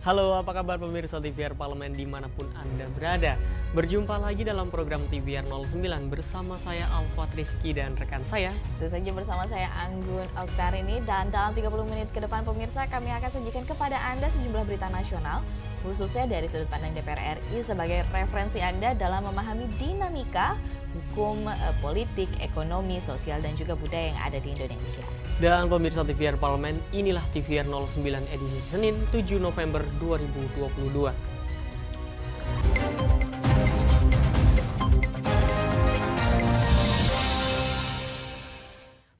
Halo, apa kabar pemirsa TVR Parlemen dimanapun Anda berada. Berjumpa lagi dalam program TVR 09 bersama saya Alfa Rizky dan rekan saya. Tentu saja bersama saya Anggun Oktarini, dan dalam 30 menit ke depan pemirsa kami akan sajikan kepada Anda sejumlah berita nasional, khususnya dari sudut pandang DPR RI sebagai referensi Anda dalam memahami dinamika hukum, politik, ekonomi, sosial, dan juga budaya yang ada di Indonesia. Dan pemirsa TVR Parlemen, inilah TVR 09 edisi Senin 7 November 2022.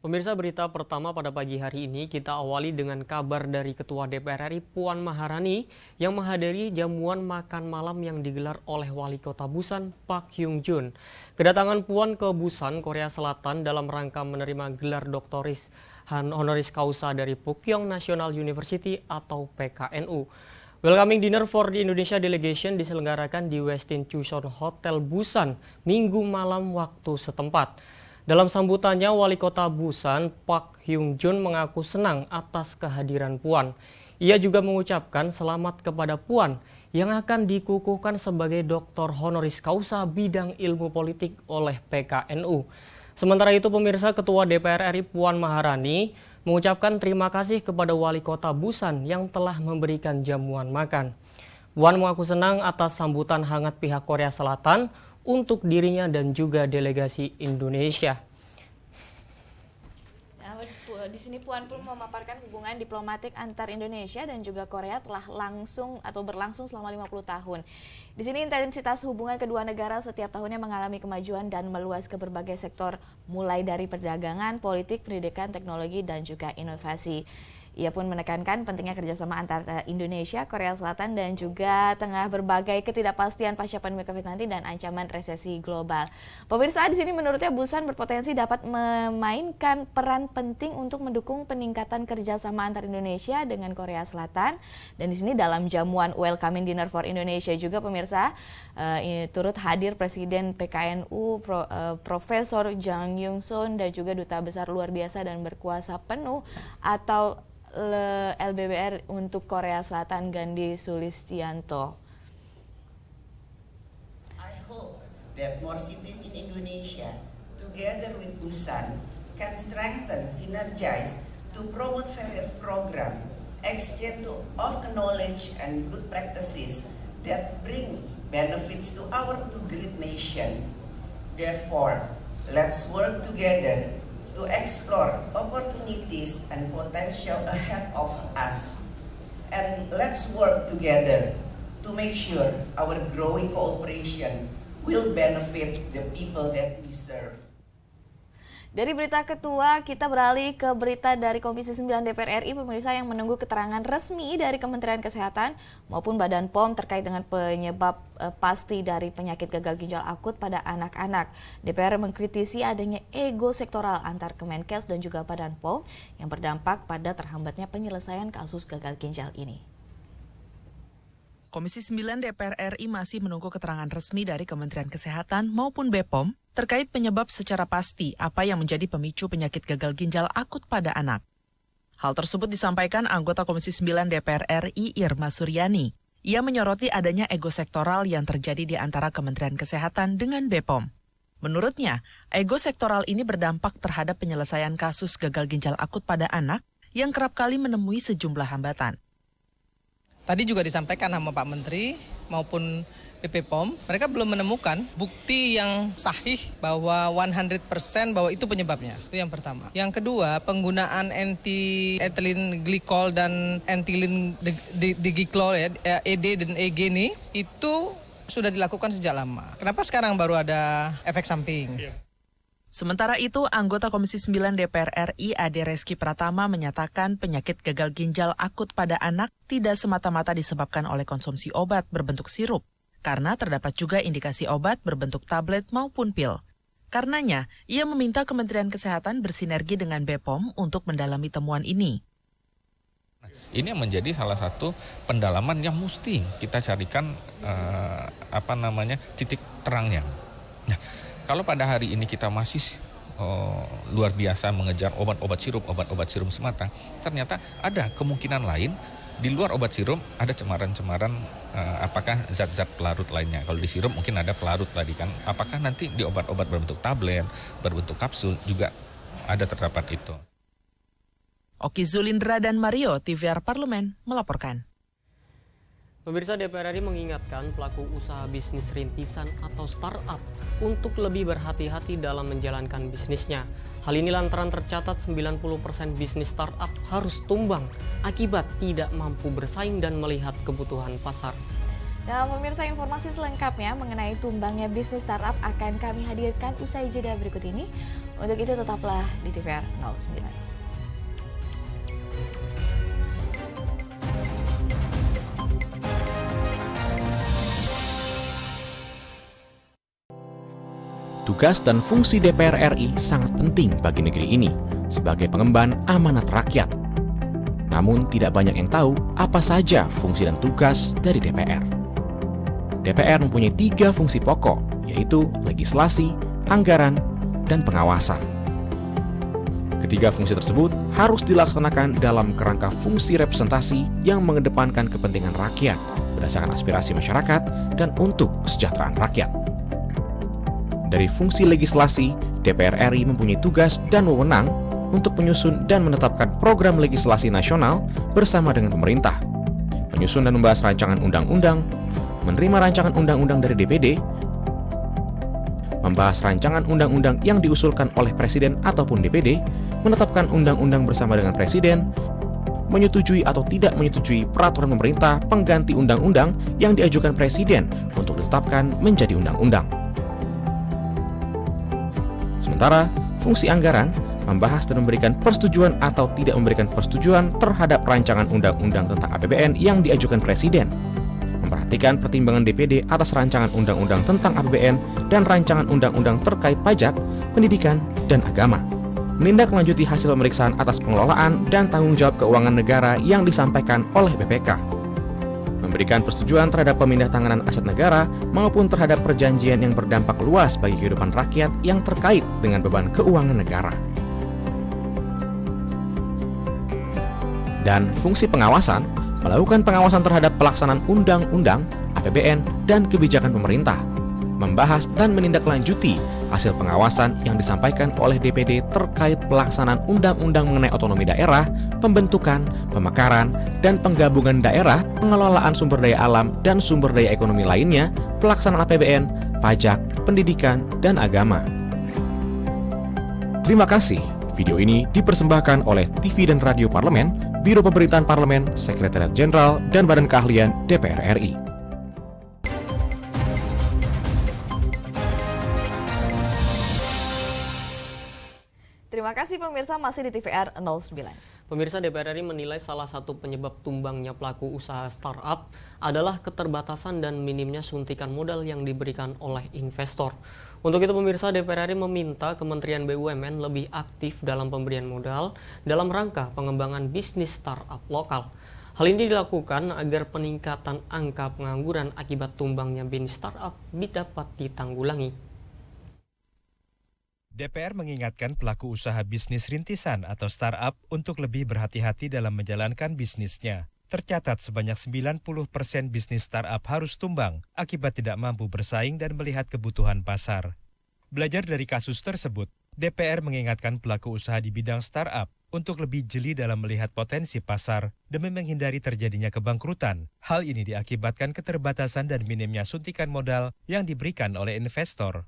Pemirsa, berita pertama pada pagi hari ini kita awali dengan kabar dari Ketua DPR RI Puan Maharani yang menghadiri jamuan makan malam yang digelar oleh Wali Kota Busan Park Hyung Jun. Kedatangan Puan ke Busan, Korea Selatan dalam rangka menerima gelar doktoris honoris causa dari Pukyong National University atau PKNU. Welcoming dinner for the Indonesia delegation diselenggarakan di Westin Chuseon Hotel Busan Minggu malam waktu setempat. Dalam sambutannya, Wali Kota Busan Park Hyung Jun mengaku senang atas kehadiran Puan. Ia juga mengucapkan selamat kepada Puan yang akan dikukuhkan sebagai doktor honoris causa bidang ilmu politik oleh PKNU. Sementara itu pemirsa, Ketua DPR RI Puan Maharani mengucapkan terima kasih kepada Wali Kota Busan yang telah memberikan jamuan makan. Puan mengaku senang atas sambutan hangat pihak Korea Selatan untuk dirinya dan juga delegasi Indonesia. Di sini Puan pun memaparkan hubungan diplomatik antar Indonesia dan juga Korea telah berlangsung selama 50 tahun. Di sini intensitas hubungan kedua negara setiap tahunnya mengalami kemajuan dan meluas ke berbagai sektor, mulai dari perdagangan, politik, pendidikan, teknologi, dan juga inovasi. Ia pun menekankan pentingnya kerjasama antara Indonesia, Korea Selatan, dan juga tengah berbagai ketidakpastian pasca pandemi COVID-19 dan ancaman resesi global. Pemirsa, di sini menurutnya Busan berpotensi dapat memainkan peran penting untuk mendukung peningkatan kerjasama antar Indonesia dengan Korea Selatan. Dan di sini dalam jamuan Welcoming Dinner for Indonesia juga pemirsa turut hadir Presiden PKNU Profesor Jang Yung-Soon dan juga Duta Besar Luar Biasa dan Berkuasa Penuh atau LBBR untuk Korea Selatan Gandhi Sulistianto. I hope that more cities in Indonesia, together with Busan, can strengthen, synergize to promote various programs, exchange of knowledge and good practices that bring benefits to our two great nations. Therefore, let's work together to explore opportunities and potential ahead of us. And let's work together to make sure our growing cooperation will benefit the people that we serve. Dari berita Ketua, kita beralih ke berita dari Komisi 9 DPR RI, pemirsa, yang menunggu keterangan resmi dari Kementerian Kesehatan maupun Badan POM terkait dengan penyebab pasti dari penyakit gagal ginjal akut pada anak-anak. DPR mengkritisi adanya ego sektoral antar Kemenkes dan juga Badan POM yang berdampak pada terhambatnya penyelesaian kasus gagal ginjal ini. Komisi 9 DPR RI masih menunggu keterangan resmi dari Kementerian Kesehatan maupun BPOM terkait penyebab secara pasti apa yang menjadi pemicu penyakit gagal ginjal akut pada anak. Hal tersebut disampaikan anggota Komisi 9 DPR RI Irma Suryani. Ia menyoroti adanya ego sektoral yang terjadi di antara Kementerian Kesehatan dengan BPOM. Menurutnya, ego sektoral ini berdampak terhadap penyelesaian kasus gagal ginjal akut pada anak yang kerap kali menemui sejumlah hambatan. Tadi juga disampaikan sama Pak Menteri maupun BPOM, mereka belum menemukan bukti yang sahih bahwa 100% bahwa itu penyebabnya. Itu yang pertama. Yang kedua, penggunaan anti-ethylene glycol dan ethylene digiklol ya, ED dan EG ini itu sudah dilakukan sejak lama. Kenapa sekarang baru ada efek samping? Sementara itu, anggota Komisi 9 DPR RI Ade Reski Pratama menyatakan penyakit gagal ginjal akut pada anak tidak semata-mata disebabkan oleh konsumsi obat berbentuk sirup, karena terdapat juga indikasi obat berbentuk tablet maupun pil. Karenanya, ia meminta Kementerian Kesehatan bersinergi dengan BPOM untuk mendalami temuan ini. Ini yang menjadi salah satu pendalaman yang mesti kita carikan titik terangnya. Nah, kalau pada hari ini kita masih luar biasa mengejar obat-obat sirup semata, ternyata ada kemungkinan lain di luar obat sirup ada cemaran-cemaran apakah zat-zat pelarut lainnya. Kalau di sirup mungkin ada pelarut tadi kan. Apakah nanti di obat-obat berbentuk tablet, berbentuk kapsul juga ada terdapat itu. Oki Zulindra dan Mario, TVR Parlemen, melaporkan. Pemirsa, DPR RI mengingatkan pelaku usaha bisnis rintisan atau startup untuk lebih berhati-hati dalam menjalankan bisnisnya. Hal ini lantaran tercatat 90% bisnis startup harus tumbang akibat tidak mampu bersaing dan melihat kebutuhan pasar. Nah, pemirsa, informasi selengkapnya mengenai tumbangnya bisnis startup akan kami hadirkan usai jeda berikut ini. Untuk itu tetaplah di TVR 09. Tugas dan fungsi DPR RI sangat penting bagi negeri ini sebagai pengemban amanat rakyat. Namun tidak banyak yang tahu apa saja fungsi dan tugas dari DPR. DPR mempunyai 3 fungsi pokok, yaitu legislasi, anggaran, dan pengawasan. Ketiga fungsi tersebut harus dilaksanakan dalam kerangka fungsi representasi yang mengedepankan kepentingan rakyat berdasarkan aspirasi masyarakat dan untuk kesejahteraan rakyat. Dari fungsi legislasi, DPR RI mempunyai tugas dan wewenang untuk menyusun dan menetapkan program legislasi nasional bersama dengan pemerintah, menyusun dan membahas rancangan undang-undang, menerima rancangan undang-undang dari DPD, membahas rancangan undang-undang yang diusulkan oleh Presiden ataupun DPD, menetapkan undang-undang bersama dengan Presiden, menyetujui atau tidak menyetujui peraturan pemerintah pengganti undang-undang yang diajukan Presiden untuk ditetapkan menjadi undang-undang. Sementara, fungsi anggaran membahas dan memberikan persetujuan atau tidak memberikan persetujuan terhadap rancangan undang-undang tentang APBN yang diajukan Presiden, memperhatikan pertimbangan DPD atas rancangan undang-undang tentang APBN dan rancangan undang-undang terkait pajak, pendidikan, dan agama, menindaklanjuti hasil pemeriksaan atas pengelolaan dan tanggung jawab keuangan negara yang disampaikan oleh BPK, memberikan persetujuan terhadap pemindahantanganan aset negara maupun terhadap perjanjian yang berdampak luas bagi kehidupan rakyat yang terkait dengan beban keuangan negara. Dan fungsi pengawasan, melakukan pengawasan terhadap pelaksanaan undang-undang, APBN, dan kebijakan pemerintah, membahas dan menindaklanjuti hasil pengawasan yang disampaikan oleh DPD terkait pelaksanaan undang-undang mengenai otonomi daerah, pembentukan, pemekaran, dan penggabungan daerah, pengelolaan sumber daya alam dan sumber daya ekonomi lainnya, pelaksanaan APBN, pajak, pendidikan, dan agama. Terima kasih. Video ini dipersembahkan oleh TV dan Radio Parlemen, Biro Pemerintahan Parlemen, Sekretariat Jenderal, dan Badan Keahlian DPR RI. Terima kasih pemirsa, masih di TVR 09. Pemirsa, DPR RI menilai salah satu penyebab tumbangnya pelaku usaha startup adalah keterbatasan dan minimnya suntikan modal yang diberikan oleh investor. Untuk itu pemirsa, DPR RI meminta Kementerian BUMN lebih aktif dalam pemberian modal dalam rangka pengembangan bisnis startup lokal. Hal ini dilakukan agar peningkatan angka pengangguran akibat tumbangnya bisnis startup dapat ditanggulangi. DPR mengingatkan pelaku usaha bisnis rintisan atau startup untuk lebih berhati-hati dalam menjalankan bisnisnya. Tercatat sebanyak 90% bisnis startup harus tumbang akibat tidak mampu bersaing dan melihat kebutuhan pasar. Belajar dari kasus tersebut, DPR mengingatkan pelaku usaha di bidang startup untuk lebih jeli dalam melihat potensi pasar demi menghindari terjadinya kebangkrutan. Hal ini diakibatkan keterbatasan dan minimnya suntikan modal yang diberikan oleh investor.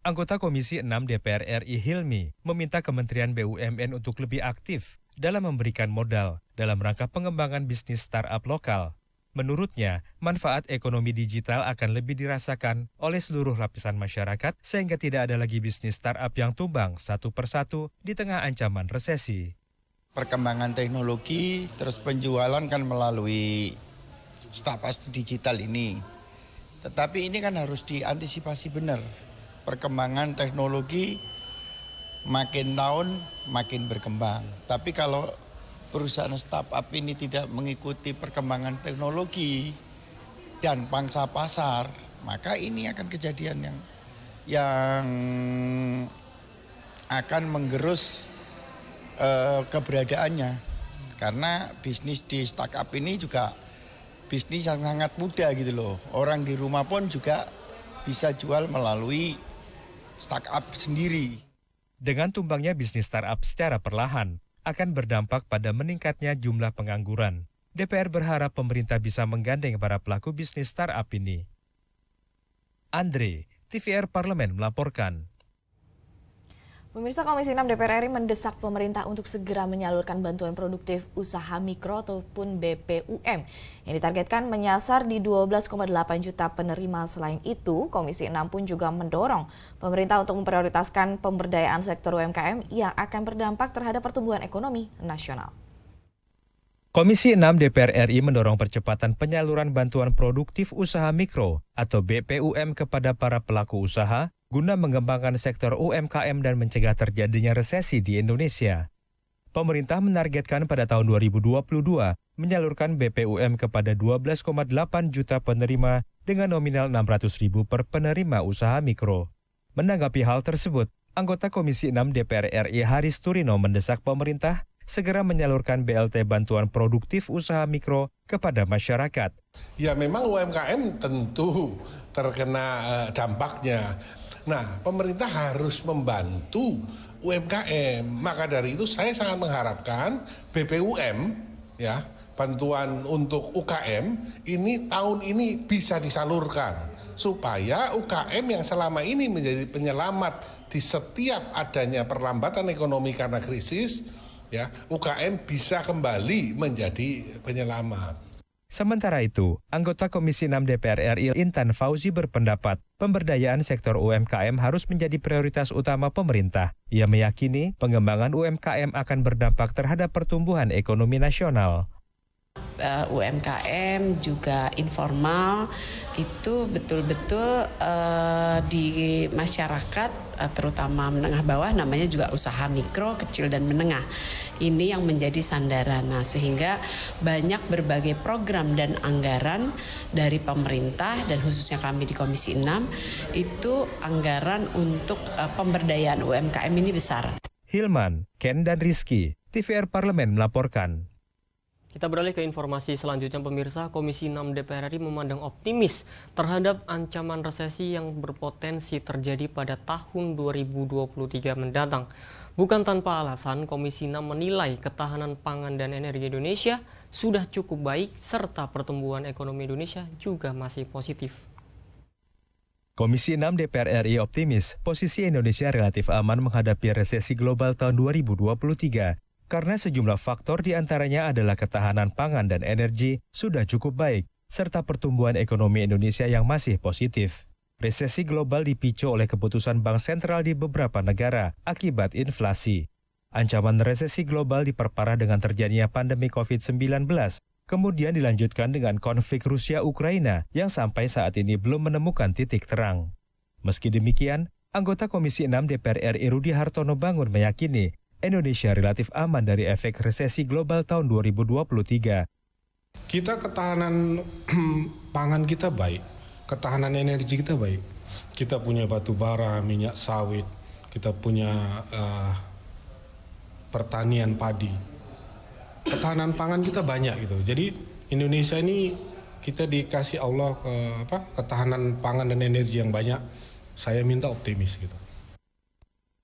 Anggota Komisi 6 DPR RI Hilmi meminta Kementerian BUMN untuk lebih aktif dalam memberikan modal dalam rangka pengembangan bisnis startup lokal. Menurutnya, manfaat ekonomi digital akan lebih dirasakan oleh seluruh lapisan masyarakat sehingga tidak ada lagi bisnis startup yang tumbang satu persatu di tengah ancaman resesi. Perkembangan teknologi, terus penjualan kan melalui startup digital ini. Tetapi ini kan harus diantisipasi benar. Perkembangan teknologi makin tahun makin berkembang. Tapi kalau perusahaan startup ini tidak mengikuti perkembangan teknologi dan pangsa pasar, maka ini akan kejadian yang akan menggerus keberadaannya. Karena bisnis di startup ini juga bisnis yang sangat mudah gitu loh. Orang di rumah pun juga bisa jual melalui startup sendiri. Dengan tumbangnya bisnis startup secara perlahan, akan berdampak pada meningkatnya jumlah pengangguran. DPR berharap pemerintah bisa menggandeng para pelaku bisnis startup ini. Andre, TVR Parlemen melaporkan. Pemirsa, Komisi 6 DPR RI mendesak pemerintah untuk segera menyalurkan bantuan produktif usaha mikro ataupun BPUM yang ditargetkan menyasar di 12,8 juta penerima. Selain itu, Komisi 6 pun juga mendorong pemerintah untuk memprioritaskan pemberdayaan sektor UMKM yang akan berdampak terhadap pertumbuhan ekonomi nasional. Komisi 6 DPR RI mendorong percepatan penyaluran bantuan produktif usaha mikro atau BPUM kepada para pelaku usaha guna mengembangkan sektor UMKM dan mencegah terjadinya resesi di Indonesia. Pemerintah menargetkan pada tahun 2022 menyalurkan BPUM kepada 12,8 juta penerima dengan nominal Rp600.000 per penerima usaha mikro. Menanggapi hal tersebut, anggota Komisi 6 DPR RI Haris Turino mendesak pemerintah segera menyalurkan BLT bantuan produktif usaha mikro kepada masyarakat. Ya memang UMKM tentu terkena dampaknya. Nah, pemerintah harus membantu UMKM. Maka dari itu saya sangat mengharapkan BPUM, ya, bantuan untuk UKM, ini tahun ini bisa disalurkan. Supaya UKM yang selama ini menjadi penyelamat di setiap adanya perlambatan ekonomi karena krisis, ya, UKM bisa kembali menjadi penyelamat. Sementara itu, anggota Komisi 6 DPR RI Intan Fauzi berpendapat pemberdayaan sektor UMKM harus menjadi prioritas utama pemerintah. Ia meyakini pengembangan UMKM akan berdampak terhadap pertumbuhan ekonomi nasional. UMKM juga informal itu betul-betul di masyarakat terutama menengah bawah namanya juga usaha mikro, kecil dan menengah. Ini yang menjadi sandaran. Nah, sehingga banyak berbagai program dan anggaran dari pemerintah dan khususnya kami di Komisi 6 itu anggaran untuk pemberdayaan UMKM ini besar. Hilman, Ken dan Rizky, TVR Parlemen melaporkan. Kita beralih ke informasi selanjutnya, pemirsa. Komisi 6 DPR RI memandang optimis terhadap ancaman resesi yang berpotensi terjadi pada tahun 2023 mendatang. Bukan tanpa alasan, Komisi 6 menilai ketahanan pangan dan energi Indonesia sudah cukup baik serta pertumbuhan ekonomi Indonesia juga masih positif. Komisi 6 DPR RI optimis posisi Indonesia relatif aman menghadapi resesi global tahun 2023. Karena sejumlah faktor diantaranya adalah ketahanan pangan dan energi sudah cukup baik, serta pertumbuhan ekonomi Indonesia yang masih positif. Resesi global dipicu oleh keputusan Bank Sentral di beberapa negara akibat inflasi. Ancaman resesi global diperparah dengan terjadinya pandemi COVID-19, kemudian dilanjutkan dengan konflik Rusia-Ukraina yang sampai saat ini belum menemukan titik terang. Meski demikian, anggota Komisi 6 DPR RI Rudi Hartono Bangun meyakini Indonesia relatif aman dari efek resesi global tahun 2023. Kita ketahanan pangan kita baik, ketahanan energi kita baik. Kita punya batu bara, minyak sawit, kita punya pertanian padi. Ketahanan pangan kita banyak gitu. Jadi Indonesia ini kita dikasih Allah ketahanan pangan dan energi yang banyak. Saya minta optimis gitu.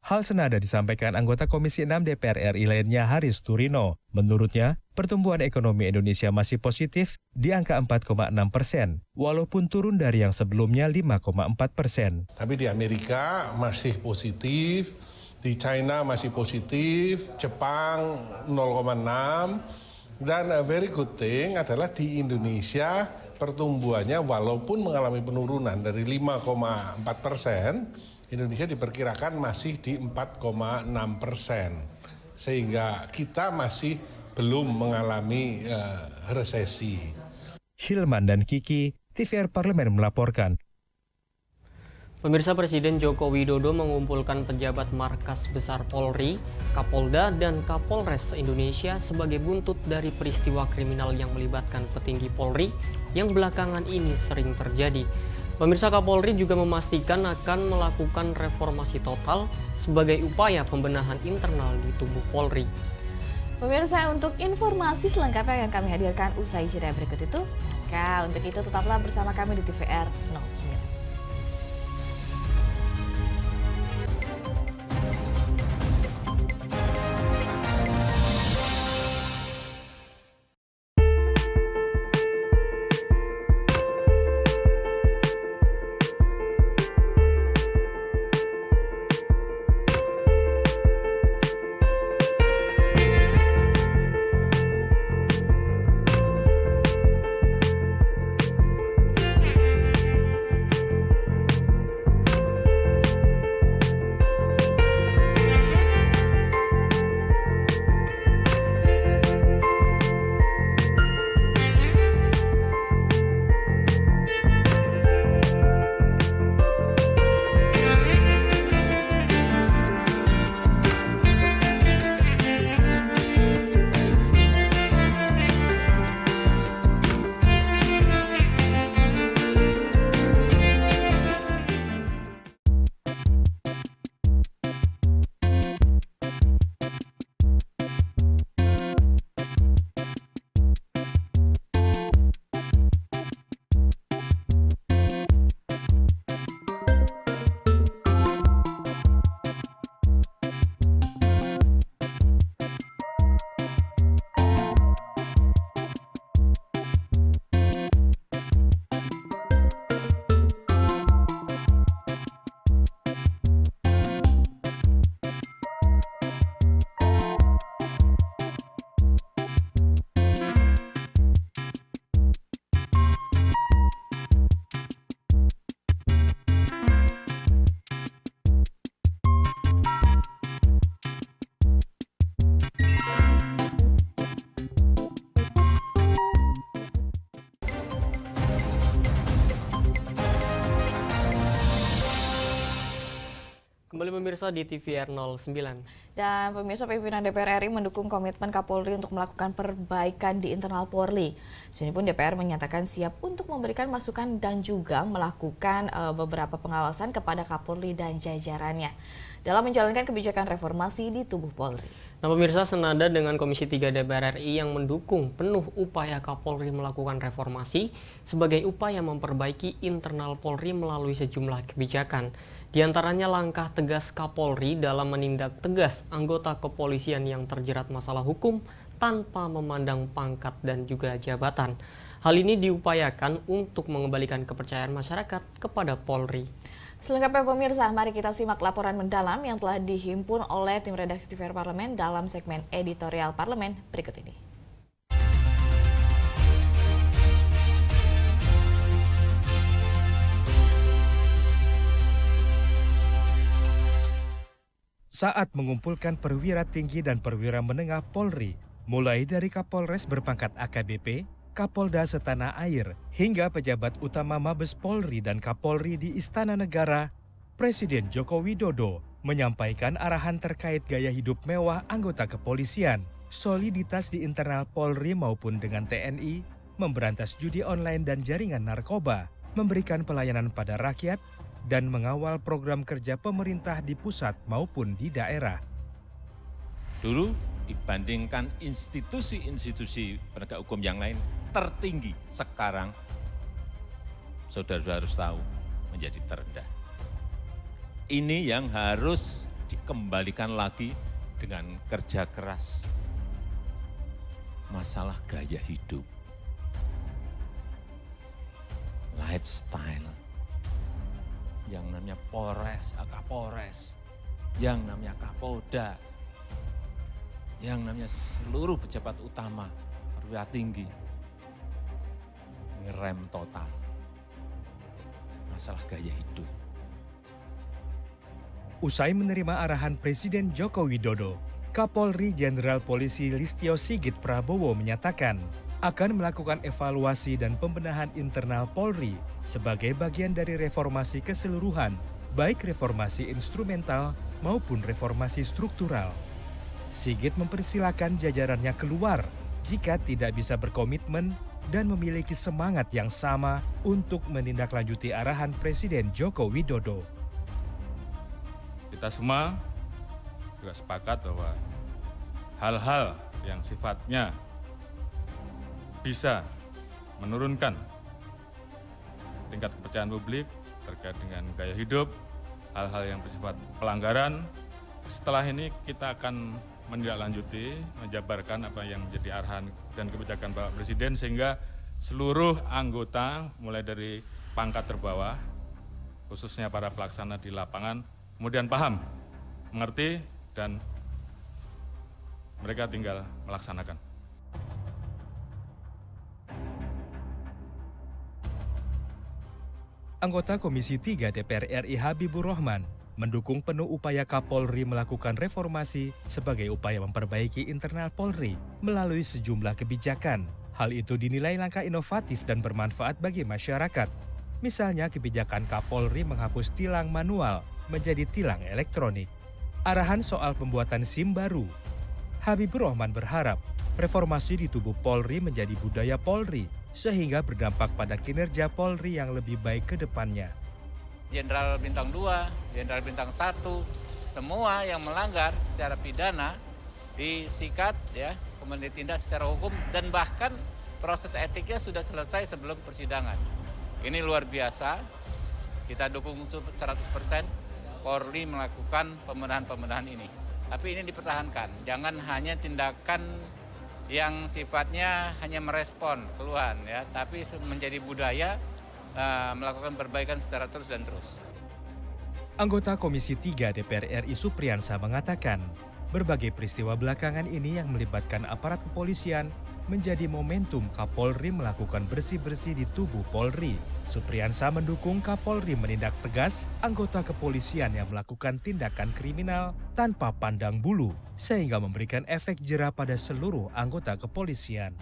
Hal senada disampaikan anggota Komisi 6 DPR RI lainnya Haris Turino. Menurutnya, pertumbuhan ekonomi Indonesia masih positif di angka 4,6%, walaupun turun dari yang sebelumnya 5,4%. Tapi di Amerika masih positif, di China masih positif, Jepang 0,6, dan a very good thing adalah di Indonesia pertumbuhannya walaupun mengalami penurunan dari 5,4%, Indonesia diperkirakan masih di 4,6%, sehingga kita masih belum mengalami resesi. Hilman dan Kiki, TVR Parlemen melaporkan. Pemirsa, Presiden Joko Widodo mengumpulkan pejabat Markas Besar Polri, Kapolda, dan Kapolres Indonesia sebagai buntut dari peristiwa kriminal yang melibatkan petinggi Polri yang belakangan ini sering terjadi. Pemirsa, Kapolri juga memastikan akan melakukan reformasi total sebagai upaya pembenahan internal di tubuh Polri. Pemirsa, untuk informasi selengkapnya akan kami hadirkan usai jeda berikut itu. Maka untuk itu tetaplah bersama kami di TVR 09. Kembali pemirsa di TVR 09. Dan pemirsa, pimpinan DPR RI mendukung komitmen Kapolri untuk melakukan perbaikan di internal Polri. Sini pun DPR menyatakan siap untuk memberikan masukan dan juga melakukan beberapa pengawasan kepada Kapolri dan jajarannya dalam menjalankan kebijakan reformasi di tubuh Polri. Nah pemirsa, senada dengan Komisi 3 DPR RI yang mendukung penuh upaya Kapolri melakukan reformasi sebagai upaya memperbaiki internal Polri melalui sejumlah kebijakan. Di antaranya langkah tegas Kapolri dalam menindak tegas anggota kepolisian yang terjerat masalah hukum tanpa memandang pangkat dan juga jabatan. Hal ini diupayakan untuk mengembalikan kepercayaan masyarakat kepada Polri. Selengkapnya pemirsa, mari kita simak laporan mendalam yang telah dihimpun oleh tim redaksi TVR Parlemen dalam segmen editorial Parlemen berikut ini. Saat mengumpulkan perwira tinggi dan perwira menengah Polri, mulai dari Kapolres berpangkat AKBP, Kapolda setanah air, hingga pejabat utama Mabes Polri dan Kapolri di Istana Negara, Presiden Joko Widodo menyampaikan arahan terkait gaya hidup mewah anggota kepolisian, soliditas di internal Polri maupun dengan TNI, memberantas judi online dan jaringan narkoba, memberikan pelayanan pada rakyat, dan mengawal program kerja pemerintah di pusat maupun di daerah. Dulu dibandingkan institusi-institusi penegak hukum yang lain tertinggi, sekarang saudara-saudara harus tahu menjadi terendah. Ini yang harus dikembalikan lagi dengan kerja keras. Masalah gaya hidup, lifestyle, yang namanya Polres, Kapolres, yang namanya Kapolda, yang namanya seluruh pejabat utama, perwira tinggi, ngerem total masalah gaya hidup. Usai menerima arahan Presiden Joko Widodo, Kapolri Jenderal Polisi Listio Sigit Prabowo menyatakan akan melakukan evaluasi dan pembenahan internal Polri sebagai bagian dari reformasi keseluruhan, baik reformasi instrumental maupun reformasi struktural. Sigit mempersilahkan jajarannya keluar jika tidak bisa berkomitmen dan memiliki semangat yang sama untuk menindaklanjuti arahan Presiden Joko Widodo. Kita semua juga sepakat bahwa hal-hal yang sifatnya bisa menurunkan tingkat kepercayaan publik terkait dengan gaya hidup, hal-hal yang bersifat pelanggaran. Setelah ini kita akan menindaklanjuti, menjabarkan apa yang menjadi arahan dan kebijakan Bapak Presiden sehingga seluruh anggota mulai dari pangkat terbawah, khususnya para pelaksana di lapangan, kemudian paham, mengerti, dan mereka tinggal melaksanakan. Anggota Komisi 3 DPR RI Habibur Rahman mendukung penuh upaya Kapolri melakukan reformasi sebagai upaya memperbaiki internal Polri melalui sejumlah kebijakan. Hal itu dinilai langkah inovatif dan bermanfaat bagi masyarakat. Misalnya kebijakan Kapolri menghapus tilang manual menjadi tilang elektronik. Arahan soal pembuatan SIM baru. Habibur Rahman berharap reformasi di tubuh Polri menjadi budaya Polri sehingga berdampak pada kinerja Polri yang lebih baik ke depannya. Jenderal Bintang 2, Jenderal Bintang 1, semua yang melanggar secara pidana disikat, ya, kemudian ditindak secara hukum, dan bahkan proses etiknya sudah selesai sebelum persidangan. Ini luar biasa, kita dukung 100% Polri melakukan pembenahan ini. Tapi ini dipertahankan, jangan hanya tindakan yang sifatnya hanya merespon keluhan, ya, tapi menjadi budaya melakukan perbaikan secara terus dan terus. Anggota Komisi 3 DPR RI Supriyansa mengatakan, berbagai peristiwa belakangan ini yang melibatkan aparat kepolisian menjadi momentum Kapolri melakukan bersih-bersih di tubuh Polri. Supriyansa mendukung Kapolri menindak tegas anggota kepolisian yang melakukan tindakan kriminal tanpa pandang bulu, sehingga memberikan efek jera pada seluruh anggota kepolisian.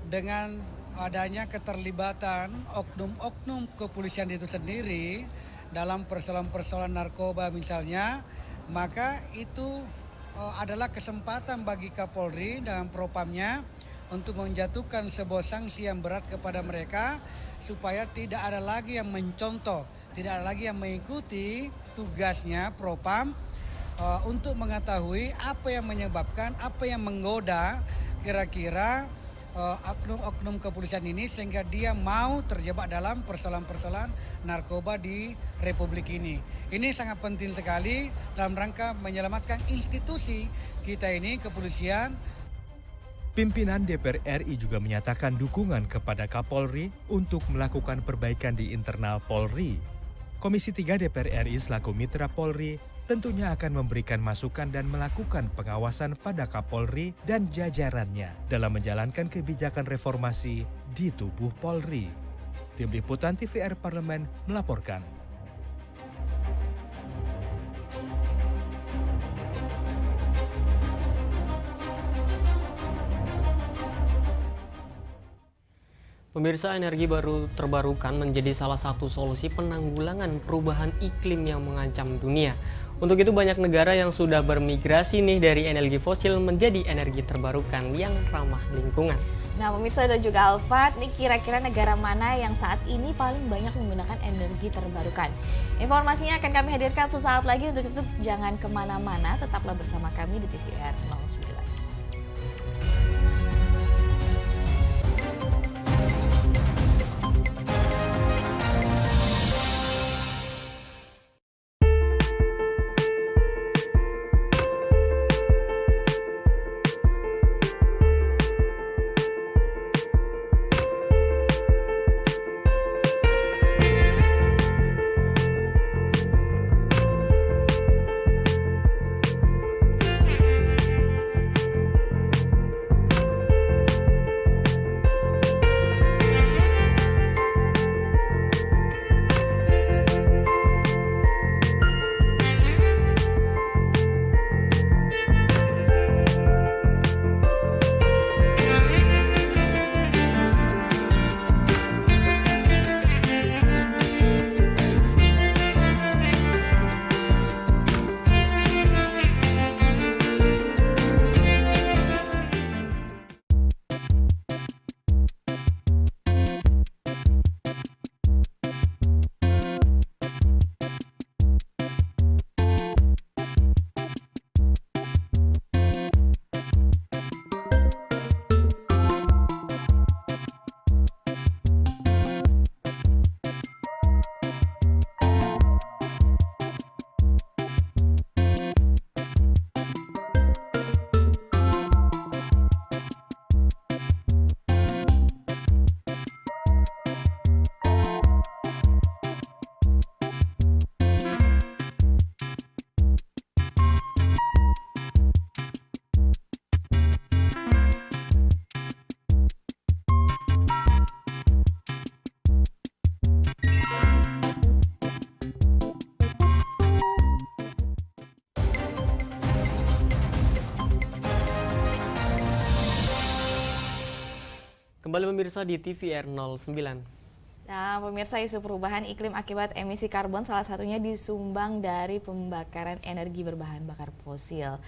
Dengan adanya keterlibatan oknum-oknum kepolisian itu sendiri dalam persoalan-persoalan narkoba misalnya, maka itu adalah kesempatan bagi Kapolri dalam propamnya untuk menjatuhkan sebuah sanksi yang berat kepada mereka supaya tidak ada lagi yang mencontoh, tidak ada lagi yang mengikuti tugasnya propam untuk mengetahui apa yang menyebabkan, apa yang menggoda kira-kira oknum-oknum kepolisian ini sehingga dia mau terjebak dalam persoalan-persoalan narkoba di Republik ini. Ini sangat penting sekali dalam rangka menyelamatkan institusi kita ini, kepolisian. Pimpinan DPR RI juga menyatakan dukungan kepada Kapolri untuk melakukan perbaikan di internal Polri. Komisi 3 DPR RI selaku mitra Polri tentunya akan memberikan masukan dan melakukan pengawasan pada Kapolri dan jajarannya dalam menjalankan kebijakan reformasi di tubuh Polri. Tim Liputan TVR Parlemen melaporkan. Pemirsa, energi baru terbarukan menjadi salah satu solusi penanggulangan perubahan iklim yang mengancam dunia. Untuk itu banyak negara yang sudah bermigrasi nih dari energi fosil menjadi energi terbarukan yang ramah lingkungan. Nah, pemirsa dan juga Alfat, nih kira-kira negara mana yang saat ini paling banyak menggunakan energi terbarukan? Informasinya akan kami hadirkan sesaat lagi. Untuk itu jangan kemana-mana, tetaplah bersama kami di TVR 09. Kembali pemirsa di TVR 09. Nah, pemirsa, isu perubahan iklim akibat emisi karbon salah satunya disumbang dari pembakaran energi berbahan bakar fosil.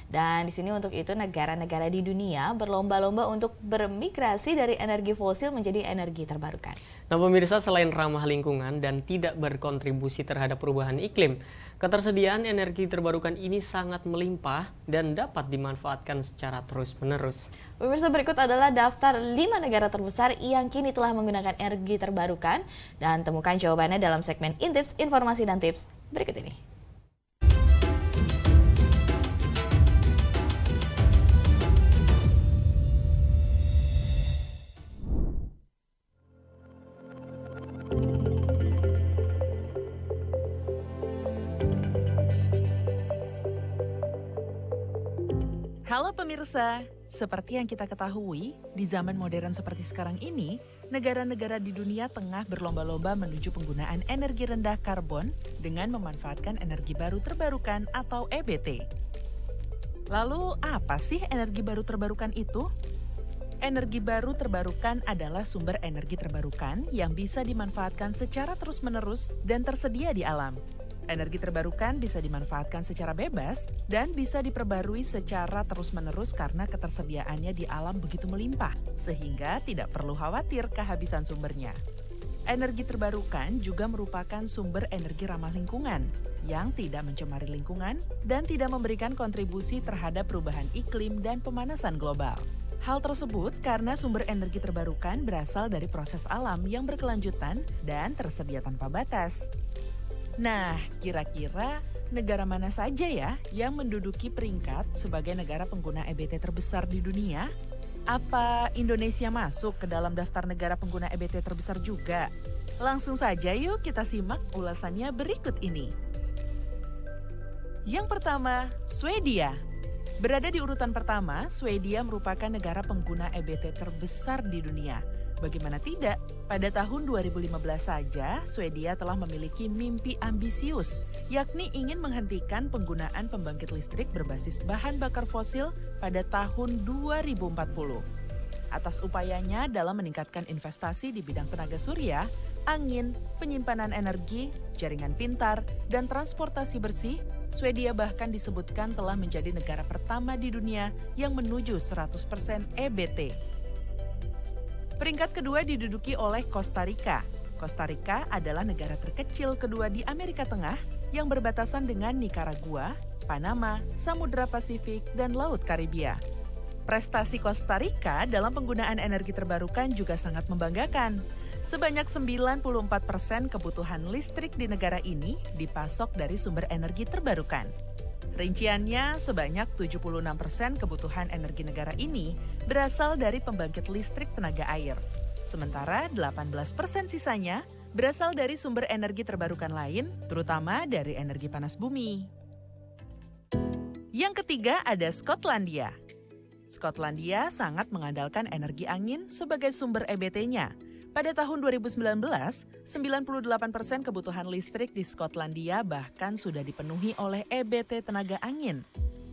Dan di sini untuk itu negara-negara di dunia berlomba-lomba untuk bermigrasi dari energi fosil menjadi energi terbarukan. Nah pemirsa, selain ramah lingkungan dan tidak berkontribusi terhadap perubahan iklim, ketersediaan energi terbarukan ini sangat melimpah dan dapat dimanfaatkan secara terus-menerus. Pemirsa, berikut adalah daftar 5 negara terbesar yang kini telah menggunakan energi terbarukan dan temukan jawabannya dalam segmen Intips, Informasi dan Tips berikut ini. Halo pemirsa, seperti yang kita ketahui, di zaman modern seperti sekarang ini, negara-negara di dunia tengah berlomba-lomba menuju penggunaan energi rendah karbon dengan memanfaatkan energi baru terbarukan atau EBT. Lalu, apa sih energi baru terbarukan itu? Energi baru terbarukan adalah sumber energi terbarukan yang bisa dimanfaatkan secara terus-menerus dan tersedia di alam. Energi terbarukan bisa dimanfaatkan secara bebas dan bisa diperbarui secara terus-menerus karena ketersediaannya di alam begitu melimpah, sehingga tidak perlu khawatir kehabisan sumbernya. Energi terbarukan juga merupakan sumber energi ramah lingkungan yang tidak mencemari lingkungan dan tidak memberikan kontribusi terhadap perubahan iklim dan pemanasan global. Hal tersebut karena sumber energi terbarukan berasal dari proses alam yang berkelanjutan dan tersedia tanpa batas. Nah, kira-kira negara mana saja ya yang menduduki peringkat sebagai negara pengguna EBT terbesar di dunia? Apa Indonesia masuk ke dalam daftar negara pengguna EBT terbesar juga? Langsung saja yuk kita simak ulasannya berikut ini. Yang pertama, Swedia. Berada di urutan pertama, Swedia merupakan negara pengguna EBT terbesar di dunia. Bagaimana tidak, pada tahun 2015 saja, Swedia telah memiliki mimpi ambisius, yakni ingin menghentikan penggunaan pembangkit listrik berbasis bahan bakar fosil pada tahun 2040. Atas upayanya dalam meningkatkan investasi di bidang tenaga surya, angin, penyimpanan energi, jaringan pintar, dan transportasi bersih, Swedia bahkan disebutkan telah menjadi negara pertama di dunia yang menuju 100% EBT. Peringkat kedua diduduki oleh Costa Rica. Costa Rica adalah negara terkecil kedua di Amerika Tengah yang berbatasan dengan Nicaragua, Panama, Samudra Pasifik, dan Laut Karibia. Prestasi Costa Rica dalam penggunaan energi terbarukan juga sangat membanggakan. Sebanyak 94% kebutuhan listrik di negara ini dipasok dari sumber energi terbarukan. Rinciannya, sebanyak 76% kebutuhan energi negara ini berasal dari pembangkit listrik tenaga air. Sementara 18% sisanya berasal dari sumber energi terbarukan lain, terutama dari energi panas bumi. Yang ketiga ada Skotlandia. Skotlandia sangat mengandalkan energi angin sebagai sumber EBT-nya. Pada tahun 2019, 98% kebutuhan listrik di Skotlandia bahkan sudah dipenuhi oleh EBT tenaga angin.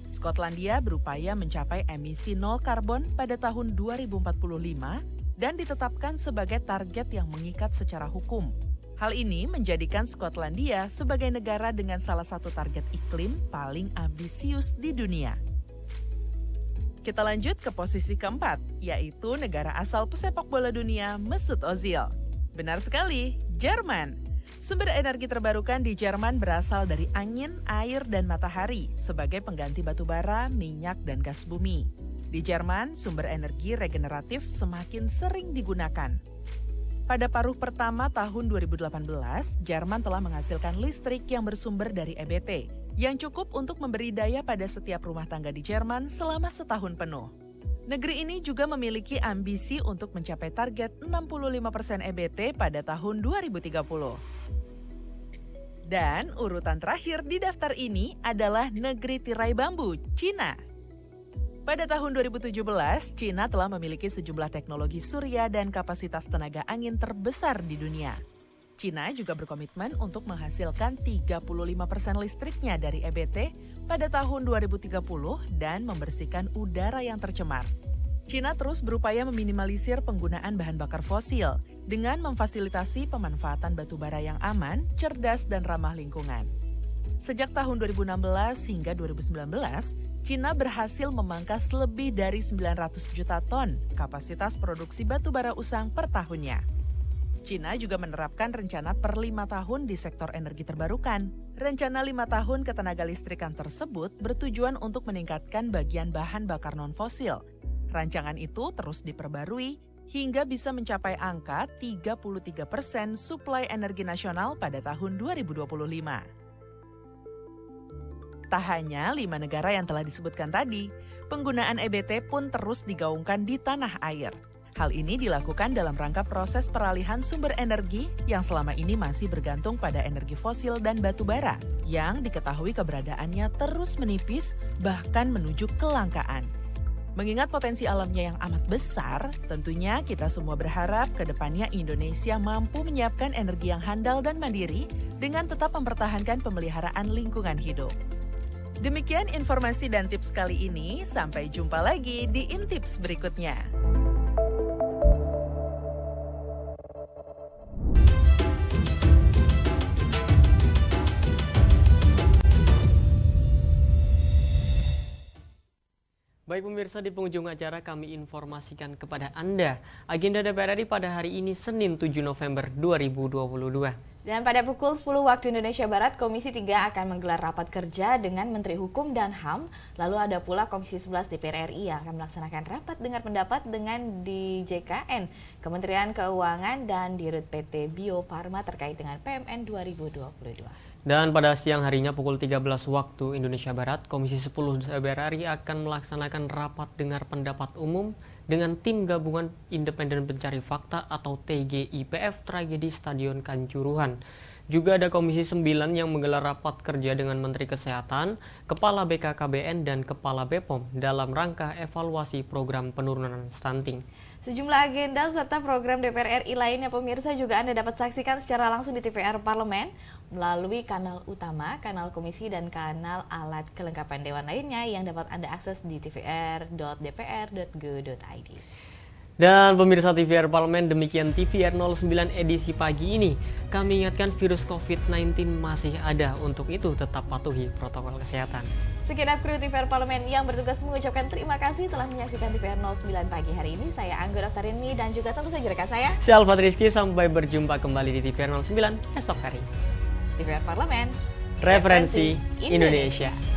Skotlandia berupaya mencapai emisi nol karbon pada tahun 2045 dan ditetapkan sebagai target yang mengikat secara hukum. Hal ini menjadikan Skotlandia sebagai negara dengan salah satu target iklim paling ambisius di dunia. Kita lanjut ke posisi keempat, yaitu negara asal pesepak bola dunia Mesut Ozil. Benar sekali, Jerman. Sumber energi terbarukan di Jerman berasal dari angin, air, dan matahari sebagai pengganti batu bara, minyak, dan gas bumi. Di Jerman, sumber energi regeneratif semakin sering digunakan. Pada paruh pertama tahun 2018, Jerman telah menghasilkan listrik yang bersumber dari EBT, yang cukup untuk memberi daya pada setiap rumah tangga di Jerman selama setahun penuh. Negeri ini juga memiliki ambisi untuk mencapai target 65% EBT pada tahun 2030. Dan urutan terakhir di daftar ini adalah negeri tirai bambu, Cina. Pada tahun 2017, Cina telah memiliki sejumlah teknologi surya dan kapasitas tenaga angin terbesar di dunia. Cina juga berkomitmen untuk menghasilkan 35% listriknya dari EBT pada tahun 2030 dan membersihkan udara yang tercemar. Cina terus berupaya meminimalisir penggunaan bahan bakar fosil dengan memfasilitasi pemanfaatan batu bara yang aman, cerdas, dan ramah lingkungan. Sejak tahun 2016 hingga 2019, Cina berhasil memangkas lebih dari 900 juta ton kapasitas produksi batu bara usang per tahunnya. Cina juga menerapkan rencana per 5 tahun di sektor energi terbarukan. Rencana 5 tahun ketenaga listrikan tersebut bertujuan untuk meningkatkan bagian bahan bakar non-fosil. Rancangan itu terus diperbarui hingga bisa mencapai angka 33% suplai energi nasional pada tahun 2025. Tak hanya 5 negara yang telah disebutkan tadi, penggunaan EBT pun terus digaungkan di tanah air. Hal ini dilakukan dalam rangka proses peralihan sumber energi yang selama ini masih bergantung pada energi fosil dan batu bara, yang diketahui keberadaannya terus menipis bahkan menuju kelangkaan. Mengingat potensi alamnya yang amat besar, tentunya kita semua berharap ke depannya Indonesia mampu menyiapkan energi yang handal dan mandiri dengan tetap mempertahankan pemeliharaan lingkungan hidup. Demikian informasi dan tips kali ini, sampai jumpa lagi di Intips berikutnya. Baik pemirsa, di penghujung acara kami informasikan kepada Anda agenda DPR RI pada hari ini Senin 7 November 2022. Dan pada pukul 10 waktu Indonesia Barat, Komisi 3 akan menggelar rapat kerja dengan Menteri Hukum dan HAM. Lalu ada pula Komisi 11 DPR RI yang akan melaksanakan rapat dengar pendapat dengan DJKN, Kementerian Keuangan, dan Dirut PT Bio Farma terkait dengan PMN 2022. Dan pada siang harinya pukul 13 waktu Indonesia Barat, Komisi 10 DPR RI akan melaksanakan rapat dengar pendapat umum dengan tim gabungan independen pencari fakta atau TGIPF tragedi Stadion Kanjuruhan. Juga ada Komisi 9 yang menggelar rapat kerja dengan Menteri Kesehatan, Kepala BKKBN, dan Kepala BPOM dalam rangka evaluasi program penurunan stunting. Sejumlah agenda serta program DPR RI lainnya pemirsa juga Anda dapat saksikan secara langsung di TVR Parlemen melalui kanal utama, kanal komisi, dan kanal alat kelengkapan dewan lainnya yang dapat Anda akses di tvr.dpr.go.id. Dan pemirsa TVR Parlemen, demikian TVR 09 edisi pagi ini. Kami ingatkan virus COVID-19 masih ada, untuk itu tetap patuhi protokol kesehatan. Segenap kru TVR Parlemen yang bertugas mengucapkan terima kasih telah menyaksikan TVR 09 pagi hari ini. Saya Angga Daftarini dan juga tentu saja rekan saya. Saya Alfat Rizky, sampai berjumpa kembali di TVR 09 esok hari. TVR Parlemen, Referensi Indonesia.